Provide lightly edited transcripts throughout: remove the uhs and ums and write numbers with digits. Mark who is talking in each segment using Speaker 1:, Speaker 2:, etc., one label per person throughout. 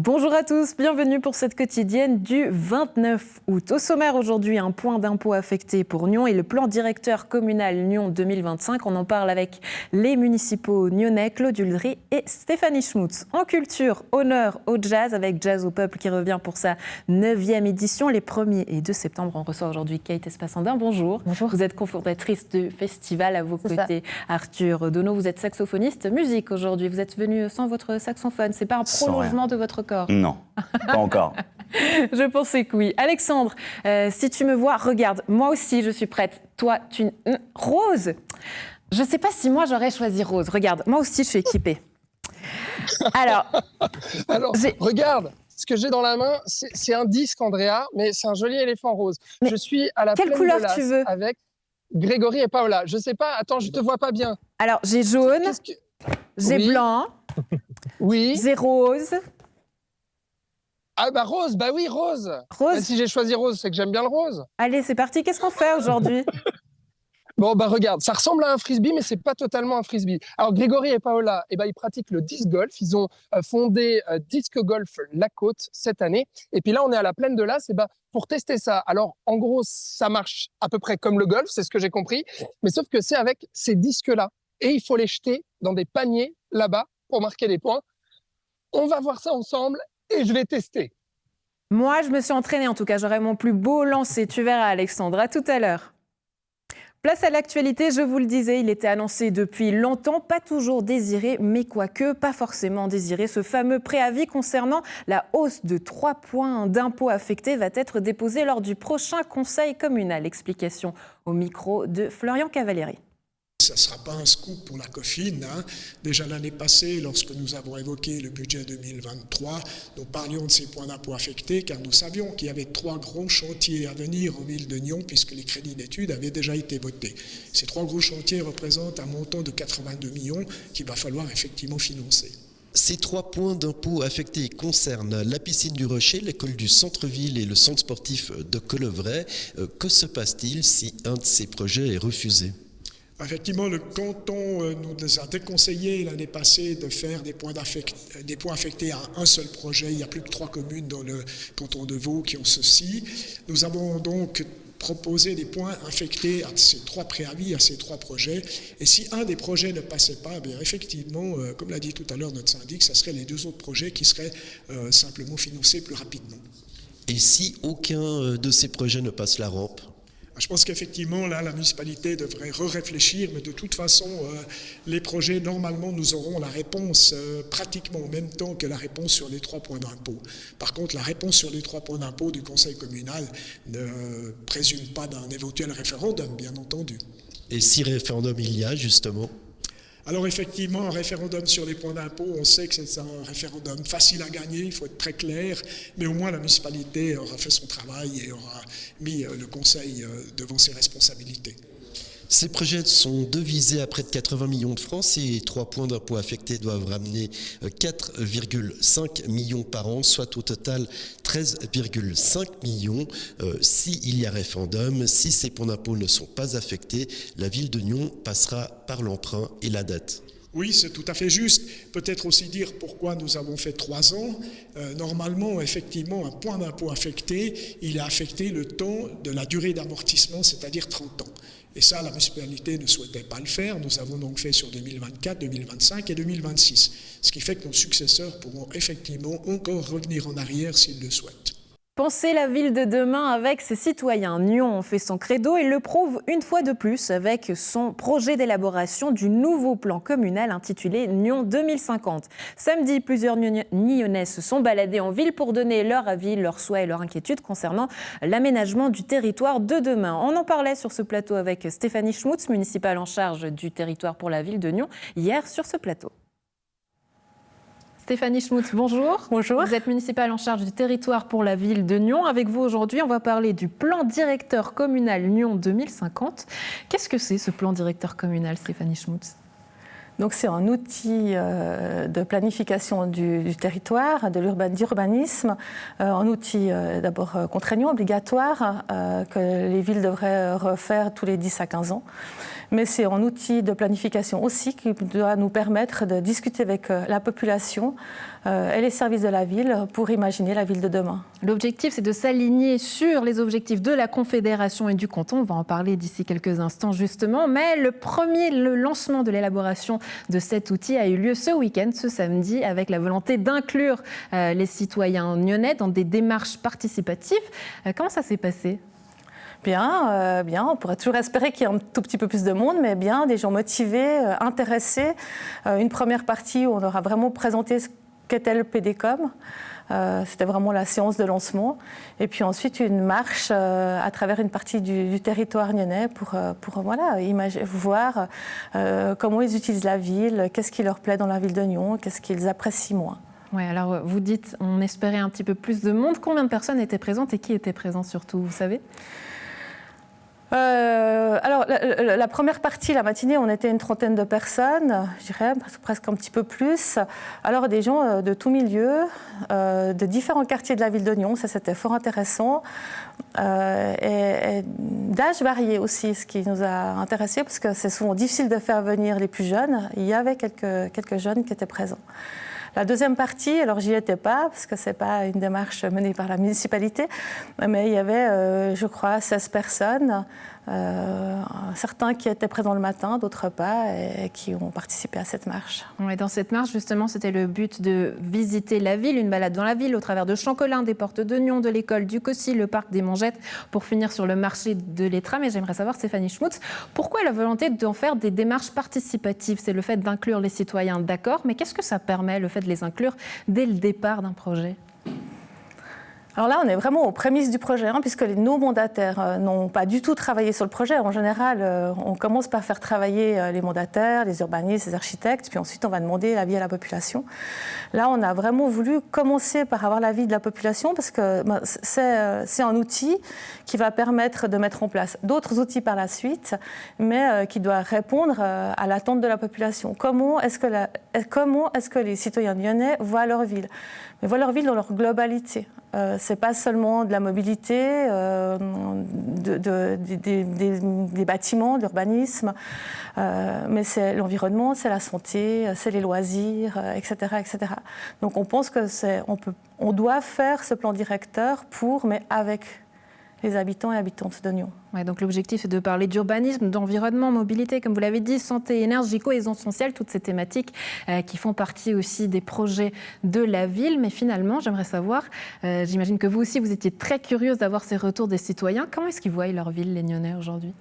Speaker 1: Bonjour à tous, bienvenue pour cette quotidienne du 29 août. Au sommaire aujourd'hui, un point d'impôt affecté pour Nyon et le plan directeur communal Nyon 2025. On en parle avec les municipaux nyonnais, Claude Uldry et Stéphanie Schmutz. En culture, honneur au jazz avec Jazz au Peuple qui revient pour sa 9e édition. Les 1er et 2 septembre, on reçoit aujourd'hui Kate Espassandin. Bonjour.
Speaker 2: Bonjour.
Speaker 1: Vous êtes cofondatrice du festival. À vos côtés, Arthur Donneau, vous êtes saxophoniste. Musique aujourd'hui, vous êtes venu sans votre saxophone. C'est pas un prolongement de votre corps?
Speaker 3: Non, pas encore.
Speaker 1: Je pensais que oui. Alexandre, si tu me vois, regarde, moi aussi je suis prête. Toi, Rose, je ne sais pas si moi j'aurais choisi Rose. Regarde, moi aussi je suis équipée. Alors,
Speaker 4: regarde, ce que j'ai dans la main, c'est un disque, Andrea, mais c'est un joli éléphant rose. Mais je suis à la
Speaker 1: quelle
Speaker 4: pleine
Speaker 1: couleur
Speaker 4: de l'As
Speaker 1: tu veux?
Speaker 4: Avec Grégory et Paola. Je sais pas, attends, je te vois pas bien.
Speaker 1: Alors, j'ai jaune, j'ai blanc,
Speaker 4: oui.
Speaker 1: j'ai rose.
Speaker 4: Ah bah rose, bah oui, rose.
Speaker 1: Rose.
Speaker 4: Bah, si j'ai choisi rose, c'est que j'aime bien le rose.
Speaker 1: Allez, c'est parti. Qu'est-ce qu'on fait aujourd'hui?
Speaker 4: Bon, bah regarde, ça ressemble à un frisbee, mais c'est pas totalement un frisbee. Alors, Grégory et Paola, ils pratiquent le disc golf. Ils ont fondé Disc Golf La Côte cette année. Et puis là, on est à la plaine de l'As pour tester ça. Alors, en gros, ça marche à peu près comme le golf, c'est ce que j'ai compris. Mais sauf que c'est avec ces disques-là. Et il faut les jeter dans des paniers là-bas pour marquer des points. On va voir ça ensemble et je vais tester.
Speaker 1: Moi, je me suis entraînée en tout cas. J'aurai mon plus beau lancer. Tu verras, Alexandre. À tout à l'heure. Place à l'actualité, je vous le disais, il était annoncé depuis longtemps, pas toujours désiré, mais quoique pas forcément désiré. Ce fameux préavis concernant la hausse de 3 points d'impôt affectés va être déposé lors du prochain conseil communal. Explication au micro de Florian Cavalieri.
Speaker 5: Ça ne sera pas un scoop pour la COFIN. Déjà l'année passée, lorsque nous avons évoqué le budget 2023, nous parlions de ces points d'impôt affectés car nous savions qu'il y avait 3 gros chantiers à venir en ville de Nyon puisque les crédits d'études avaient déjà été votés. Ces 3 gros chantiers représentent un montant de 82 millions qu'il va falloir effectivement financer.
Speaker 6: Ces 3 points d'impôt affectés concernent la piscine du Rocher, l'école du centre-ville et le centre sportif de Colevray. Que se passe-t-il si un de ces projets est refusé ?
Speaker 5: Effectivement, le canton nous a déconseillé l'année passée de faire des points affectés à un seul projet. Il n'y a plus que 3 communes dans le canton de Vaud qui ont ceci. Nous avons donc proposé des points affectés à ces 3 préavis, à ces 3 projets. Et si un des projets ne passait pas, bien effectivement, comme l'a dit tout à l'heure notre syndic, ce seraient les 2 autres projets qui seraient simplement financés plus rapidement.
Speaker 6: Et si aucun de ces projets ne passe la rampe ?
Speaker 5: Je pense qu'effectivement, là, la municipalité devrait réfléchir, mais de toute façon, les projets, normalement, nous aurons la réponse pratiquement en même temps que la réponse sur les 3 points d'impôt. Par contre, la réponse sur les 3 points d'impôt du Conseil communal ne présume pas d'un éventuel référendum, bien entendu.
Speaker 6: Et si référendum il y a, justement ?
Speaker 5: Alors effectivement, un référendum sur les points d'impôt, on sait que c'est un référendum facile à gagner, il faut être très clair, mais au moins la municipalité aura fait son travail et aura mis le conseil devant ses responsabilités.
Speaker 6: Ces projets sont devisés à près de 80 millions de francs. Ces 3 points d'impôt affectés doivent ramener 4,5 millions par an, soit au total 13,5 millions. S'il y a référendum, si ces points d'impôt ne sont pas affectés, la ville de Nyon passera par l'emprunt et la dette.
Speaker 5: Oui, c'est tout à fait juste. Peut-être aussi dire pourquoi nous avons fait 3 ans. Normalement, effectivement, un point d'impôt affecté, il est affecté le temps de la durée d'amortissement, c'est-à-dire 30 ans. Et ça, la municipalité ne souhaitait pas le faire. Nous avons donc fait sur 2024, 2025 et 2026. Ce qui fait que nos successeurs pourront effectivement encore revenir en arrière s'ils le souhaitent.
Speaker 1: Penser la ville de demain avec ses citoyens. Nyon fait son credo et le prouve une fois de plus avec son projet d'élaboration du nouveau plan communal intitulé Nyon 2050. Samedi, plusieurs Nyonnais se sont baladés en ville pour donner leur avis, leurs souhaits et leurs inquiétudes concernant l'aménagement du territoire de demain. On en parlait sur ce plateau avec Stéphanie Schmutz, municipale en charge du territoire pour la ville de Nyon, hier sur ce plateau. Stéphanie Schmutz, bonjour.
Speaker 2: Bonjour.
Speaker 1: Vous êtes municipale en charge du territoire pour la ville de Nyon. Avec vous aujourd'hui, on va parler du plan directeur communal Nyon 2050. Qu'est-ce que c'est ce plan directeur communal, Stéphanie Schmutz ?
Speaker 2: Donc c'est un outil de planification du territoire, d'urbanisme, un outil d'abord contraignant, obligatoire, que les villes devraient refaire tous les 10 à 15 ans. Mais c'est un outil de planification aussi qui doit nous permettre de discuter avec la population et les services de la ville pour imaginer la ville de demain.
Speaker 1: L'objectif, c'est de s'aligner sur les objectifs de la Confédération et du canton. On va en parler d'ici quelques instants justement. Mais le lancement de l'élaboration de cet outil a eu lieu ce week-end, ce samedi, avec la volonté d'inclure les citoyens nyonnais dans des démarches participatives. Comment ça s'est passé ?
Speaker 2: Bien, on pourrait toujours espérer qu'il y ait un tout petit peu plus de monde, mais bien, des gens motivés, intéressés. Une première partie où on aura vraiment présenté ce qu'était le PDCOM. C'était vraiment la séance de lancement. Et puis ensuite, une marche à travers une partie du territoire nyonnais pour voir comment ils utilisent la ville, qu'est-ce qui leur plaît dans la ville de Nyon, qu'est-ce qu'ils apprécient moins.
Speaker 1: Oui, alors vous dites, on espérait un petit peu plus de monde. Combien de personnes étaient présentes et qui était présent surtout, vous savez ?
Speaker 2: Alors, la première partie, la matinée, on était une trentaine de personnes, je dirais, presque un petit peu plus. Alors, des gens de tout milieu, de différents quartiers de la ville de Nyon, ça c'était fort intéressant. Et d'âge varié aussi, ce qui nous a intéressés, parce que c'est souvent difficile de faire venir les plus jeunes. Il y avait quelques jeunes qui étaient présents. La deuxième partie, alors j'y étais pas, parce que ce n'est pas une démarche menée par la municipalité, mais il y avait, je crois, 16 personnes, certains qui étaient présents le matin, d'autres pas, et qui ont participé à cette marche.
Speaker 1: Et dans cette marche, justement, c'était le but de visiter la ville, une balade dans la ville, au travers de Chancolin, des portes de Nyon, de l'école du Cossy, le parc des Mangettes, pour finir sur le marché de l'Étra. Mais j'aimerais savoir, Stéphanie Schmutz, pourquoi la volonté d'en faire des démarches participatives ? C'est le fait d'inclure les citoyens, d'accord, mais qu'est-ce que ça permet, le fait de les inclure dès le départ d'un projet ?
Speaker 2: Alors là, on est vraiment aux prémices du projet, puisque nos mandataires n'ont pas du tout travaillé sur le projet. En général, on commence par faire travailler les mandataires, les urbanistes, les architectes, puis ensuite on va demander l'avis à la population. Là, on a vraiment voulu commencer par avoir l'avis de la population, parce que c'est un outil qui va permettre de mettre en place d'autres outils par la suite, mais qui doit répondre à l'attente de la population. Comment est-ce que les citoyens nyonnais voient leur ville ? Mais voient leur ville dans leur globalité. C'est pas seulement de la mobilité, des bâtiments, de l'urbanisme, mais c'est l'environnement, c'est la santé, c'est les loisirs, etc., etc. Donc on pense que on doit faire ce plan directeur mais avec les habitants et habitantes de Nyon.
Speaker 1: Ouais, donc l'objectif est de parler d'urbanisme, d'environnement, mobilité, comme vous l'avez dit, santé, énergie, cohésion sociale, toutes ces thématiques qui font partie aussi des projets de la ville. Mais finalement, j'aimerais savoir, j'imagine que vous aussi, vous étiez très curieuse d'avoir ces retours des citoyens. Comment est-ce qu'ils voient leur ville, les Nyonnais, aujourd'hui ?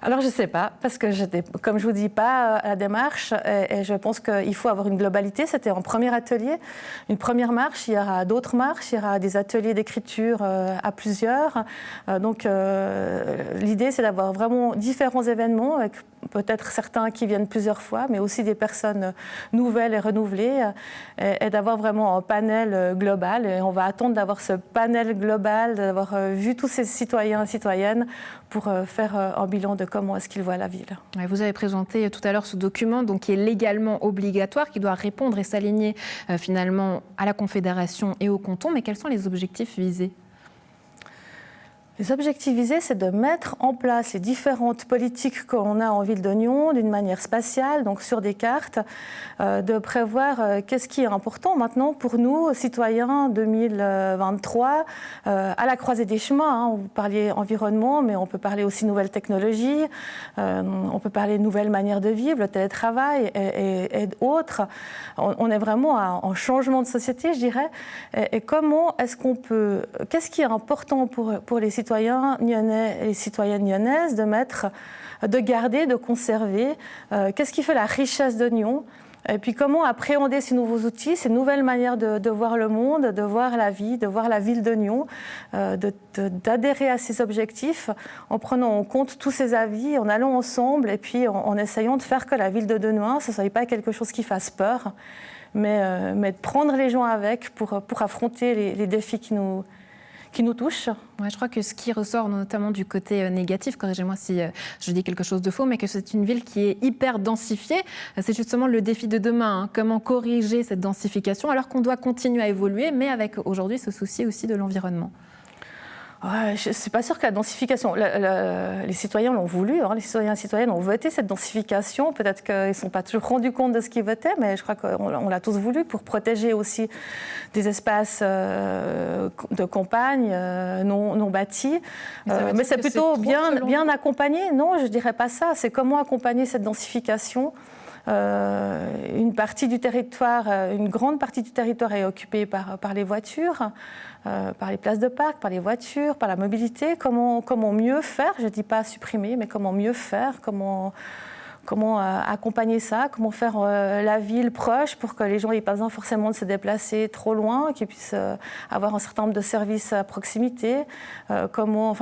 Speaker 2: Alors, je ne sais pas, parce que j'étais, comme je vous dis, pas à la démarche, et je pense qu'il faut avoir une globalité. C'était un premier atelier, une première marche, il y aura d'autres marches, il y aura des ateliers d'écriture à plusieurs. Donc, l'idée, c'est d'avoir vraiment différents événements, avec peut-être certains qui viennent plusieurs fois, mais aussi des personnes nouvelles et renouvelées, et d'avoir vraiment un panel global. Et on va attendre d'avoir ce panel global, d'avoir vu tous ces citoyens et citoyennes pour faire un bilan de comment est-ce qu'ils voient la ville.
Speaker 1: Vous avez présenté tout à l'heure ce document donc, qui est légalement obligatoire, qui doit répondre et s'aligner finalement à la Confédération et au canton. Mais quels sont les objectifs visés ?
Speaker 2: Les objectifs visés, c'est de mettre en place les différentes politiques qu'on a en ville de Nyon d'une manière spatiale, donc sur des cartes, de prévoir qu'est-ce qui est important maintenant pour nous, citoyens 2023, à la croisée des chemins. Vous parliez environnement, mais on peut parler aussi nouvelles technologies, on peut parler de nouvelles manières de vivre, le télétravail et autres. On est vraiment en changement de société, je dirais. Et comment est-ce qu'on peut... Qu'est-ce qui est important pour les citoyens nyonnais et les citoyennes nyonnaises de garder, de conserver, qu'est-ce qui fait la richesse de Nyon, et puis comment appréhender ces nouveaux outils, ces nouvelles manières de voir le monde, de voir la vie, de voir la ville de Nyon, d'adhérer à ces objectifs en prenant en compte tous ces avis, en allant ensemble et puis en essayant de faire que la ville de demain, ce ne soit pas quelque chose qui fasse peur, mais de prendre les gens avec pour affronter les défis qui nous touche.
Speaker 1: Ouais, je crois que ce qui ressort notamment du côté négatif, corrigez-moi si je dis quelque chose de faux, mais que c'est une ville qui est hyper densifiée. C'est justement le défi de demain, hein. Comment corriger cette densification alors qu'on doit continuer à évoluer, mais avec aujourd'hui ce souci aussi de l'environnement.
Speaker 2: Ouais, je ne suis pas sûre que la densification, les citoyens l'ont voulu, hein, les citoyens et citoyennes ont voté cette densification. Peut-être qu'ils ne sont pas toujours rendus compte de ce qu'ils votaient, mais je crois qu'on l'a tous voulu pour protéger aussi des espaces de campagne non bâtis. Mais c'est plutôt bien accompagné. Non, je ne dirais pas ça. C'est comment accompagner cette densification. Une partie du territoire, une grande partie du territoire est occupée par les voitures, par les places de parc, par les voitures, par la mobilité. Comment mieux faire, je ne dis pas supprimer, mais comment mieux faire, comment accompagner ça, comment faire la ville proche pour que les gens n'aient pas besoin forcément de se déplacer trop loin, qu'ils puissent avoir un certain nombre de services à proximité. Il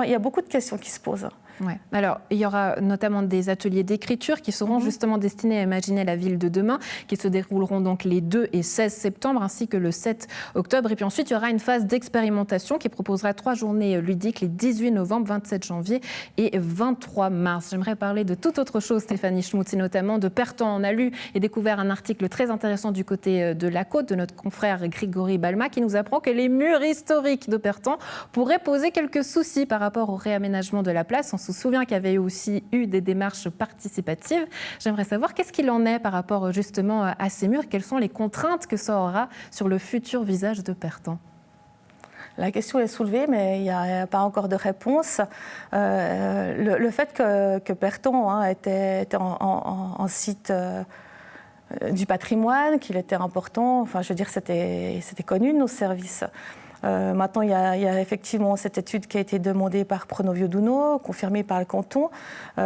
Speaker 2: y a beaucoup de questions qui se posent.
Speaker 1: Ouais. Alors, il y aura notamment des ateliers d'écriture qui seront justement destinés à imaginer la ville de demain, qui se dérouleront donc les 2 et 16 septembre, ainsi que le 7 octobre. Et puis ensuite, il y aura une phase d'expérimentation qui proposera 3 journées ludiques, les 18 novembre, 27 janvier et 23 mars. J'aimerais parler de toute autre chose, Stéphanie Schmutz, et notamment de Pertan. On a lu et découvert un article très intéressant du côté de la côte, de notre confrère Grégory Balma, qui nous apprend que les murs historiques de Pertan pourraient poser quelques soucis par rapport au réaménagement de la place. On se souvient qu'il y avait aussi eu des démarches participatives. J'aimerais savoir qu'est-ce qu'il en est par rapport justement à ces murs, quelles sont les contraintes que ça aura sur le futur visage de Pertan.
Speaker 2: La question est soulevée, mais il n'y a pas encore de réponse. Le fait que Pertan était en site du patrimoine, qu'il était important, enfin, je veux dire, c'était connu de nos services. Maintenant, il y a effectivement cette étude qui a été demandée par Pronovio Duno, confirmée par le canton. On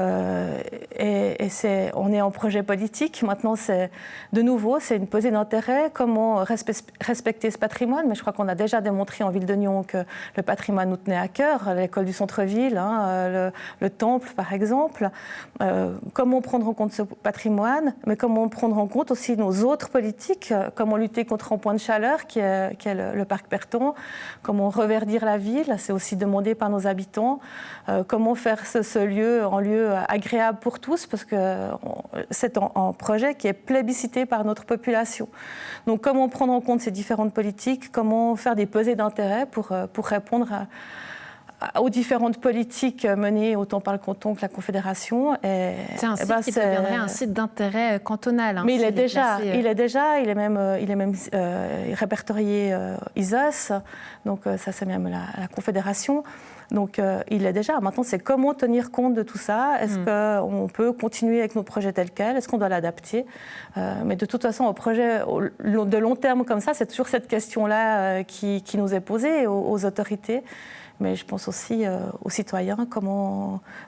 Speaker 2: est en projet politique. Maintenant, c'est une pesée d'intérêt. Comment respecter ce patrimoine? Mais je crois qu'on a déjà démontré en Ville de Nyon que le patrimoine nous tenait à cœur. L'école du centre-ville, le temple, par exemple. Comment prendre en compte ce patrimoine? Mais comment prendre en compte aussi nos autres politiques? Comment lutter contre un point de chaleur qui est le parc Pertan? Comment reverdir la ville, c'est aussi demandé par nos habitants. Comment faire ce lieu un lieu agréable pour tous, parce que c'est un projet qui est plébiscité par notre population. Donc comment prendre en compte ces différentes politiques, comment faire des pesées d'intérêt pour répondre aux différentes politiques menées autant par le canton que la Confédération.
Speaker 1: C'est un site qui deviendrait un site d'intérêt cantonal.
Speaker 2: Mais il est même répertorié ISOS, donc ça c'est même la Confédération. Donc il est déjà. Maintenant, c'est comment tenir compte de tout ça. Est-ce qu'on peut continuer avec nos projets tels quels? Est-ce qu'on doit l'adapter? Mais de toute façon, au projet de long terme comme ça, c'est toujours cette question-là qui nous est posée aux autorités. Mais je pense aussi aux citoyens,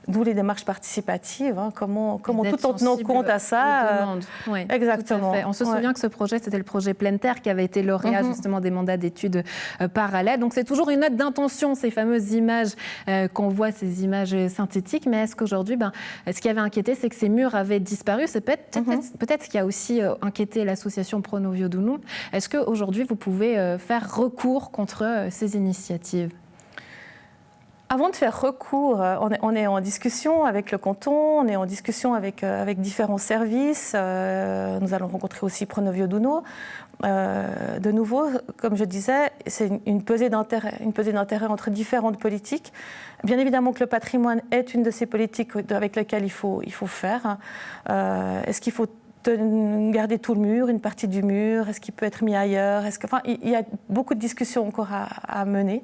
Speaker 2: d'où les démarches participatives, comment tout en tenant compte à ça.
Speaker 1: Oui,
Speaker 2: exactement.
Speaker 1: Tout à fait. On se souvient que ce projet, c'était le projet Pleine Terre qui avait été lauréat justement des mandats d'études parallèles. Donc c'est toujours une note d'intention, ces fameuses images qu'on voit, ces images synthétiques. Mais est-ce qu'aujourd'hui, ce qui avait inquiété, c'est que ces murs avaient disparu? C'est peut-être ce qui a aussi inquiété l'association Pronovio Duno. Est-ce qu'aujourd'hui, vous pouvez faire recours contre ces initiatives?
Speaker 2: Avant de faire recours, on est en discussion avec le canton, on est en discussion avec différents services. Nous allons rencontrer aussi Pronovio Duno. De nouveau, comme je disais, c'est une pesée d'intérêt entre différentes politiques. Bien évidemment que le patrimoine est une de ces politiques avec lesquelles il faut faire. Est-ce qu'il faut garder tout le mur, une partie du mur? Est-ce qu'il peut être mis ailleurs? Il y a beaucoup de discussions encore à mener.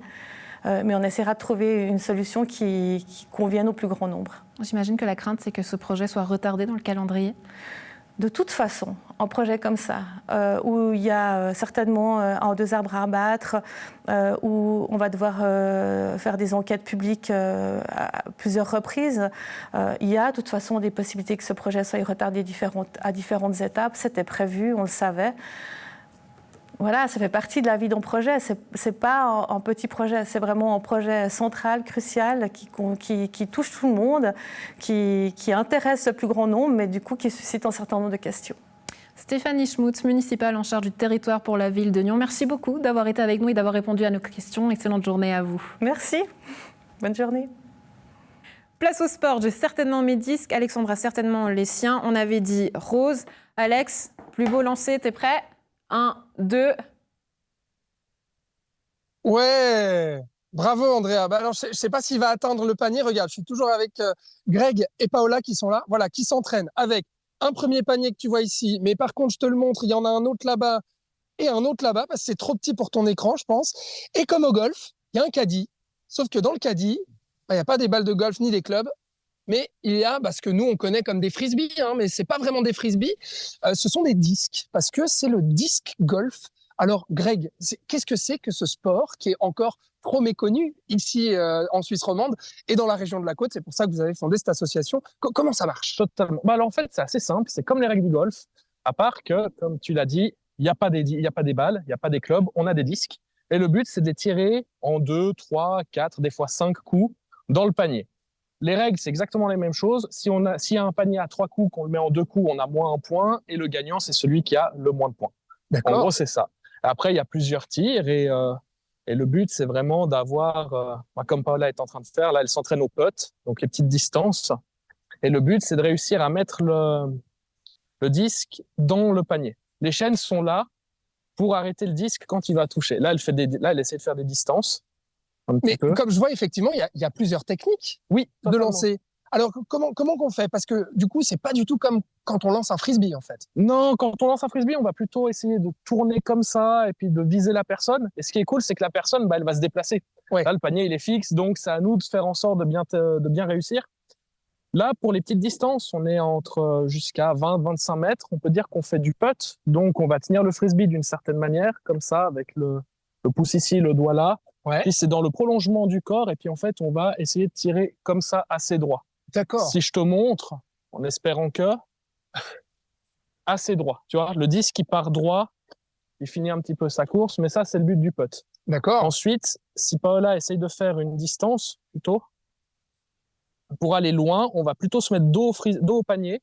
Speaker 2: Mais on essaiera de trouver une solution qui convienne au plus grand nombre.
Speaker 1: J'imagine que la crainte, c'est que ce projet soit retardé dans le calendrier.
Speaker 2: De toute façon, un projet comme ça, où il y a certainement 1 ou 2 arbres à abattre, où on va devoir faire des enquêtes publiques à plusieurs reprises, il y a de toute façon des possibilités que ce projet soit retardé à différentes étapes. C'était prévu, on le savait. Voilà, ça fait partie de la vie d'un projet. C'est pas un petit projet, c'est vraiment un projet central, crucial, qui touche tout le monde, qui intéresse le plus grand nombre, mais du coup qui suscite un certain nombre de questions.
Speaker 1: Stéphanie Schmutz, municipale en charge du territoire pour la ville de Nyon. Merci beaucoup d'avoir été avec nous et d'avoir répondu à nos questions. Excellente journée à vous.
Speaker 2: Merci. Bonne journée.
Speaker 1: Place au sport, j'ai certainement mes disques. Alexandre a certainement les siens. On avait dit rose. Alex, plus beau lancer, t'es prêt? 1, 2.
Speaker 4: Ouais, bravo Andrea. Bah alors, je sais pas s'il va atteindre le panier. Regarde, je suis toujours avec Greg et Paola qui sont là, voilà, qui s'entraînent avec un premier panier que tu vois ici. Mais par contre, je te le montre, il y en a un autre là-bas et un autre là-bas parce que c'est trop petit pour ton écran, je pense. Et comme au golf, il y a un caddie. Sauf que dans le caddie, bah, il n'y a pas des balles de golf ni des clubs. Mais il y a ce que nous, on connaît comme des frisbees, hein, mais ce n'est pas vraiment des frisbees. Ce sont des disques, parce que c'est le disque golf. Alors, Greg, qu'est-ce que c'est que ce sport qui est encore trop méconnu ici en Suisse romande et dans la région de la Côte? C'est pour ça que vous avez fondé cette association. Comment ça marche?
Speaker 3: Totalement. Bah alors, en fait, c'est assez simple. C'est comme les règles du golf, à part que, comme tu l'as dit, il n'y a pas des balles, il n'y a pas des clubs, on a des disques. Et le but, c'est de les tirer en 2, 3, 4, des fois 5 coups dans le panier. Les règles, c'est exactement les mêmes choses. S'il y a un panier à 3 coups, qu'on le met en 2 coups, on a moins 1 point. Et le gagnant, c'est celui qui a le moins de points.
Speaker 4: D'accord.
Speaker 3: En gros, c'est ça. Après, il y a plusieurs tirs. Et le but, c'est vraiment d'avoir, comme Paola est en train de faire, là, elle s'entraîne au putt, donc les petites distances. Et le but, c'est de réussir à mettre le disque dans le panier. Les chaînes sont là pour arrêter le disque quand il va toucher. Là, elle essaie de faire des distances.
Speaker 4: Mais comme je vois, effectivement, il y a plusieurs techniques de lancer. Alors, comment qu'on fait? Parce que du coup, c'est pas du tout comme quand on lance un frisbee, en fait.
Speaker 3: Non, quand on lance un frisbee, on va plutôt essayer de tourner comme ça et puis de viser la personne. Et ce qui est cool, c'est que la personne, elle va se déplacer.
Speaker 4: Ouais.
Speaker 3: Là, le panier, il est fixe, donc c'est à nous de faire en sorte de bien réussir. Là, pour les petites distances, on est entre jusqu'à 20-25 mètres. On peut dire qu'on fait du putt, donc on va tenir le frisbee d'une certaine manière, comme ça, avec le pouce ici, le doigt là.
Speaker 4: Ouais.
Speaker 3: Puis c'est dans le prolongement du corps, et puis en fait, on va essayer de tirer comme ça, assez droit.
Speaker 4: D'accord.
Speaker 3: Si je te montre, en espérant que assez droit, tu vois, le disque qui part droit, il finit un petit peu sa course, mais ça, c'est le but du putt.
Speaker 4: D'accord.
Speaker 3: Ensuite, si Paola essaye de faire une distance, plutôt, pour aller loin, on va plutôt se mettre dos au panier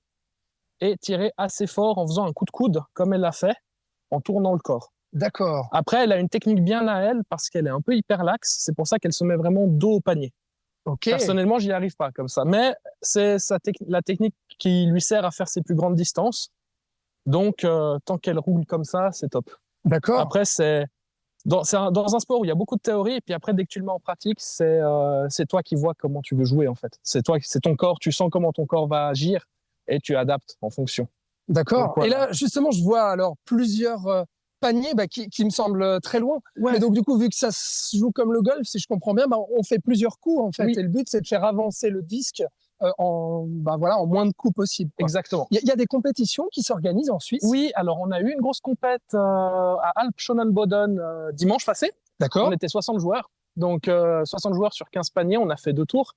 Speaker 3: et tirer assez fort en faisant un coup de coude, comme elle l'a fait, en tournant le corps.
Speaker 4: D'accord.
Speaker 3: Après, elle a une technique bien à elle parce qu'elle est un peu hyperlaxe. C'est pour ça qu'elle se met vraiment dos au panier.
Speaker 4: Ok.
Speaker 3: Personnellement, j'y arrive pas comme ça. Mais c'est la technique qui lui sert à faire ses plus grandes distances. Donc, tant qu'elle roule comme ça, c'est top.
Speaker 4: D'accord.
Speaker 3: Après, c'est dans un sport où il y a beaucoup de théorie. Et puis après, dès que tu le mets en pratique, c'est toi qui vois comment tu veux jouer, en fait. C'est ton corps. Tu sens comment ton corps va agir et tu adaptes en fonction.
Speaker 4: D'accord.
Speaker 3: Voilà.
Speaker 4: Et là, justement, je vois alors plusieurs panier qui me semble très loin.
Speaker 3: Ouais.
Speaker 4: Mais donc, du coup, vu que ça se joue comme le golf, si je comprends bien, on fait plusieurs coups, en fait.
Speaker 3: Oui.
Speaker 4: Et le but, c'est de faire avancer le disque en moins de coups possible. Quoi.
Speaker 3: Exactement.
Speaker 4: Il y a des compétitions qui s'organisent en Suisse?
Speaker 3: Oui, alors on a eu une grosse compète à Alp-Schönenboden dimanche passé.
Speaker 4: D'accord.
Speaker 3: On était 60 joueurs. Donc 60 joueurs sur 15 paniers, on a fait 2 tours.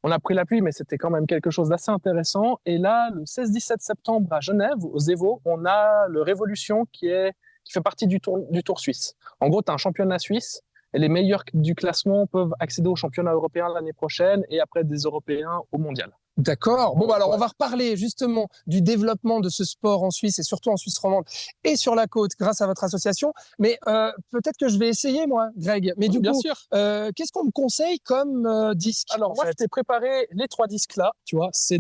Speaker 3: On a pris la pluie, mais c'était quand même quelque chose d'assez intéressant. Et là, le 16-17 septembre à Genève, au Zevo, on a le Révolution qui fait partie du tour suisse. En gros, tu as un championnat suisse et les meilleurs du classement peuvent accéder au championnat européen l'année prochaine et après des Européens au mondial.
Speaker 4: D'accord. Bon, alors on va reparler justement du développement de ce sport en Suisse et surtout en Suisse romande et sur la côte grâce à votre association. Mais peut-être que je vais essayer, moi, Greg. Mais
Speaker 3: Oui,
Speaker 4: du
Speaker 3: bien
Speaker 4: coup,
Speaker 3: sûr.
Speaker 4: Qu'est-ce qu'on me conseille comme disque?
Speaker 3: Alors, moi, je t'ai préparé les 3 disques là. Tu vois, c'est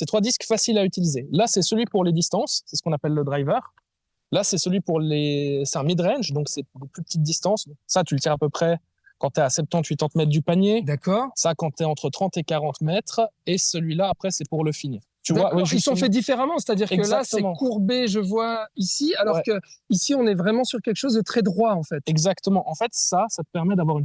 Speaker 3: 3 disques faciles à utiliser. Là, c'est celui pour les distances. C'est ce qu'on appelle le driver. Là, c'est celui c'est un mid-range, donc c'est des plus petites distances. Ça, tu le tires à peu près quand tu es à 70-80 mètres du panier.
Speaker 4: D'accord.
Speaker 3: Ça, quand tu es entre 30 et 40 mètres. Et celui-là, après, c'est pour le finir. Tu vois,
Speaker 4: oui, ils sont faits différemment, c'est-à-dire que là, c'est courbé, je vois ici, alors que ici, on est vraiment sur quelque chose de très droit, en fait.
Speaker 3: Exactement. En fait, ça te permet d'avoir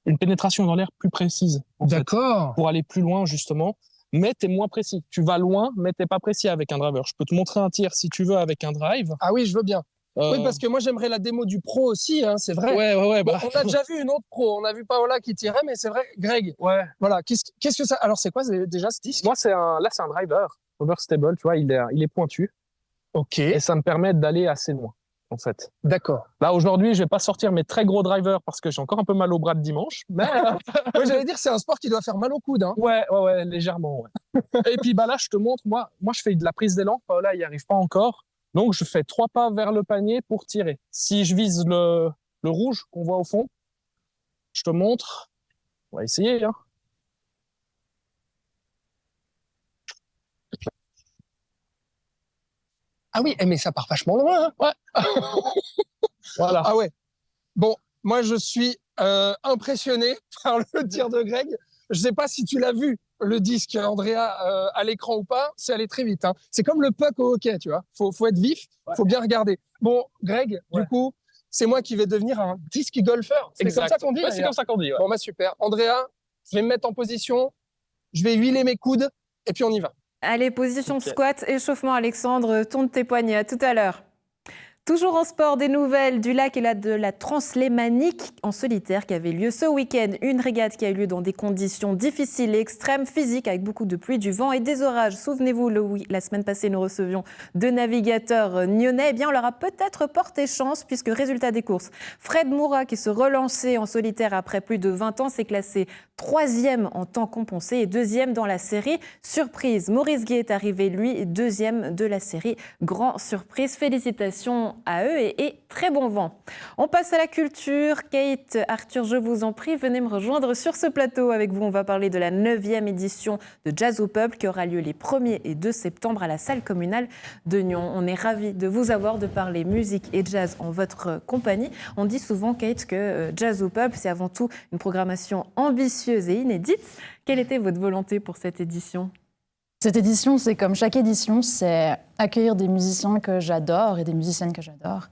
Speaker 3: une pénétration dans l'air plus précise.
Speaker 4: D'accord.
Speaker 3: Pour aller plus loin, justement. Mais tu es moins précis. Tu vas loin, mais tu n'es pas précis avec un driver. Je peux te montrer un tir, si tu veux, avec un drive.
Speaker 4: Ah oui, je veux bien. Oui, parce que moi, j'aimerais la démo du pro aussi, hein, c'est vrai.
Speaker 3: Ouais.
Speaker 4: Bon, on a déjà vu une autre pro. On a vu Paola qui tirait, mais c'est vrai, Greg.
Speaker 3: Ouais.
Speaker 4: Voilà. Qu'est-ce que ça... Alors, c'est quoi déjà ce disque?
Speaker 3: Moi, c'est un driver. Overstable, tu vois, il est pointu.
Speaker 4: Ok.
Speaker 3: Et ça me permet d'aller assez loin, en fait.
Speaker 4: D'accord.
Speaker 3: Là, aujourd'hui, je vais pas sortir mes très gros drivers parce que j'ai encore un peu mal au bras de dimanche. Mais
Speaker 4: ouais, j'allais dire, c'est un sport qui doit faire mal au coude. Hein.
Speaker 3: Ouais, légèrement. Ouais. Et puis, là, je te montre, moi, je fais de la prise d'élan. Paola, il n'y arrive pas encore. Donc, je fais 3 pas vers le panier pour tirer. Si je vise le rouge qu'on voit au fond, je te montre. On va essayer, hein.
Speaker 4: Ah oui, mais ça part vachement loin. Hein. Ouais.
Speaker 3: Voilà.
Speaker 4: Ah ouais. Bon, moi, je suis impressionné par le tir de Greg. Je ne sais pas si tu l'as vu, le disque, Andrea, à l'écran ou pas. C'est allé très vite. Hein. C'est comme le puck au hockey, tu vois. Faut être vif, faut bien regarder. Bon, Greg, du coup, c'est moi qui vais devenir un disque golfeur. C'est comme ça qu'on dit.
Speaker 3: Ouais, c'est comme ça qu'on dit. Ouais.
Speaker 4: Bon, bah super. Andrea, je vais me mettre en position. Je vais huiler mes coudes et puis on y va.
Speaker 1: Allez, position
Speaker 3: Ok.
Speaker 1: squat, échauffement Alexandre, tourne tes poignets, à tout à l'heure. Toujours en sport, des nouvelles du lac et de la translémanique en solitaire qui avait lieu ce week-end. Une régate qui a eu lieu dans des conditions difficiles et extrêmes physiques avec beaucoup de pluie, du vent et des orages. Souvenez-vous, la semaine passée, nous recevions 2 navigateurs nyonnais. Eh bien, on leur a peut-être porté chance puisque résultat des courses, Fred Moura qui se relançait en solitaire après plus de 20 ans s'est classé 3e en temps compensé et 2e dans la série. Surprise, Maurice Guy est arrivé, lui, 2e de la série. Grand surprise, félicitations à eux et très bon vent. On passe à la culture. Kate, Arthur, je vous en prie, venez me rejoindre sur ce plateau. Avec vous, on va parler de la 9e édition de Jazz au Peuple qui aura lieu les 1er et 2 septembre à la salle communale de Nyon. On est ravis de vous avoir, de parler musique et jazz en votre compagnie. On dit souvent, Kate, que Jazz au Peuple, c'est avant tout une programmation ambitieuse et inédite. Quelle était votre volonté pour cette édition ?
Speaker 7: Cette édition, c'est comme chaque édition, c'est accueillir des musiciens que j'adore et des musiciennes que j'adore.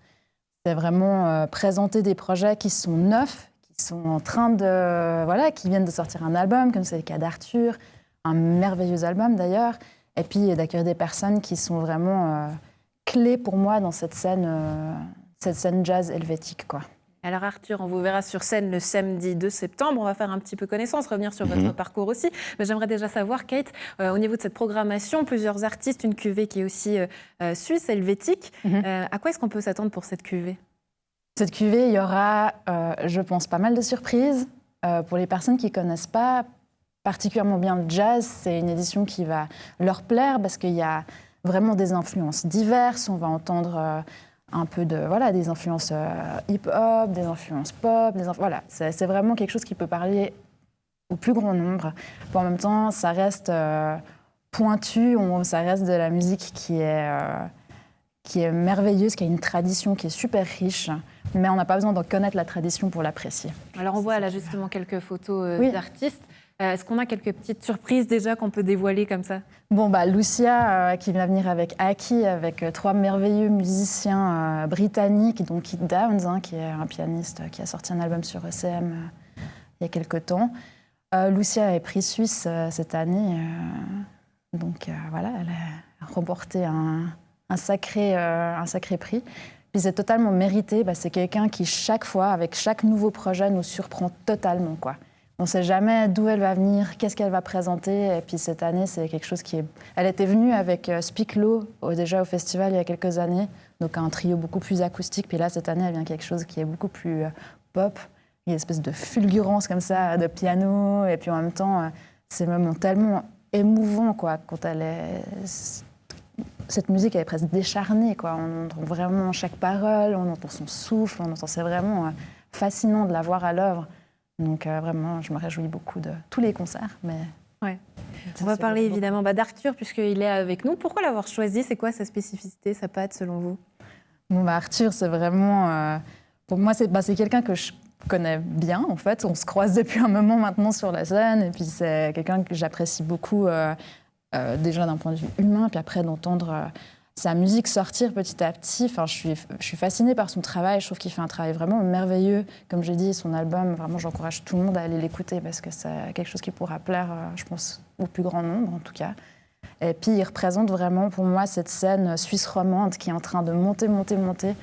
Speaker 7: C'est vraiment présenter des projets qui sont neufs, qui sont en train de... Voilà, qui viennent de sortir un album, comme c'est le cas d'Arthur, un merveilleux album d'ailleurs, et puis d'accueillir des personnes qui sont vraiment clés pour moi dans cette scène jazz helvétique, quoi.
Speaker 1: Alors Arthur, on vous verra sur scène le samedi 2 septembre. On va faire un petit peu connaissance, revenir sur votre parcours aussi. Mais j'aimerais déjà savoir, Kate, au niveau de cette programmation, plusieurs artistes, une cuvée qui est aussi suisse, helvétique. À quoi est-ce qu'on peut s'attendre pour cette cuvée ?
Speaker 7: Cette cuvée, il y aura, je pense, pas mal de surprises. Pour les personnes qui ne connaissent pas particulièrement bien le jazz, c'est une édition qui va leur plaire parce qu'il y a vraiment des influences diverses. On va entendre... un peu des influences hip-hop, des influences pop, voilà. C'est vraiment quelque chose qui peut parler au plus grand nombre. Puis en même temps, ça reste pointu, ça reste de la musique qui est merveilleuse, qui a une tradition qui est super riche, mais on n'a pas besoin d'en connaître la tradition pour l'apprécier.
Speaker 1: Alors on voit là justement quelques photos
Speaker 7: Oui.
Speaker 1: d'artistes. Est-ce qu'on a quelques petites surprises déjà qu'on peut dévoiler comme ça ?
Speaker 7: Bon, Lucia, qui vient venir avec Aki, avec 3 merveilleux musiciens britanniques, dont Keith Downs, qui est un pianiste qui a sorti un album sur ECM il y a quelques temps. Lucia est prix suisse cette année, donc voilà, elle a remporté un sacré prix. Puis c'est totalement mérité, c'est quelqu'un qui chaque fois, avec chaque nouveau projet, nous surprend totalement, quoi. On ne sait jamais d'où elle va venir, qu'est-ce qu'elle va présenter. Et puis cette année, c'est quelque chose qui est... Elle était venue avec Speak Low, déjà au festival il y a quelques années, donc un trio beaucoup plus acoustique. Puis là, cette année, elle vient quelque chose qui est beaucoup plus pop. Il y a une espèce de fulgurance comme ça, de piano. Et puis en même temps, c'est même tellement émouvant, quoi, quand elle est... Cette musique, elle est presque décharnée, quoi. On entend vraiment chaque parole, on entend son souffle, c'est vraiment fascinant de la voir à l'œuvre. Donc vraiment, je me réjouis beaucoup de tous les concerts. Mais
Speaker 1: ouais. On va parler évidemment d'Arthur, puisqu'il est avec nous. Pourquoi l'avoir choisi ? C'est quoi sa spécificité, sa patte, selon vous ?
Speaker 7: Bon, Arthur, c'est vraiment... pour moi, c'est quelqu'un que je connais bien, en fait. On se croise depuis un moment maintenant sur la scène. Et puis c'est quelqu'un que j'apprécie beaucoup, déjà d'un point de vue humain, puis après d'entendre... sa musique sortir petit à petit. Enfin, je suis fascinée par son travail. Je trouve qu'il fait un travail vraiment merveilleux. Comme j'ai dit, son album, vraiment, j'encourage tout le monde à aller l'écouter parce que c'est quelque chose qui pourra plaire, je pense, au plus grand nombre, en tout cas. Et puis, il représente vraiment, pour moi, cette scène suisse romande qui est en train de monter.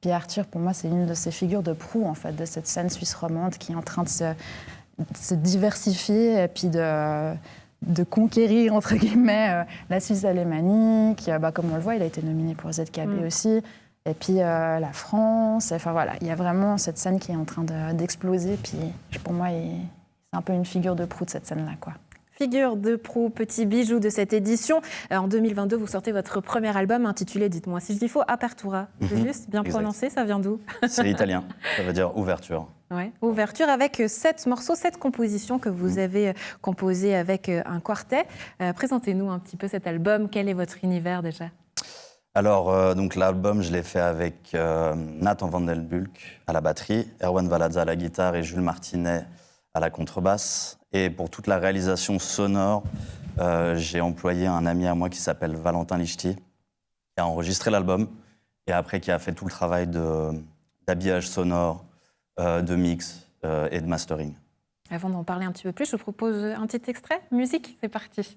Speaker 7: Puis Arthur, pour moi, c'est une de ces figures de proue, en fait, de cette scène suisse romande qui est en train de se diversifier et puis de conquérir, entre guillemets, la Suisse alémanique. Comme on le voit, il a été nominé pour ZKB aussi. Et puis la France. Enfin voilà, il y a vraiment cette scène qui est en train d'exploser. Puis pour moi, c'est un peu une figure de proue de cette scène-là, quoi.
Speaker 1: Figure de proue, petit bijou de cette édition. En 2022, vous sortez votre premier album intitulé, dites-moi si je dis faux, Apertura. C'est juste bien prononcé, ça vient d'où?
Speaker 8: C'est italien, ça veut dire ouverture.
Speaker 1: Ouais. Ouverture avec 7 morceaux, 7 compositions que vous avez composées avec un quartet. Présentez-nous un petit peu cet album. Quel est votre univers déjà?
Speaker 8: Alors, donc l'album, je l'ai fait avec Nathan Van Den Bulk à la batterie, Erwan Valadza à la guitare et Jules Martinet à la contrebasse. Et pour toute la réalisation sonore, j'ai employé un ami à moi qui s'appelle Valentin Lichty, qui a enregistré l'album et après qui a fait tout le travail d'habillage sonore, de mix et de mastering.
Speaker 1: Avant d'en parler un petit peu plus, je vous propose un petit extrait. Musique, c'est parti.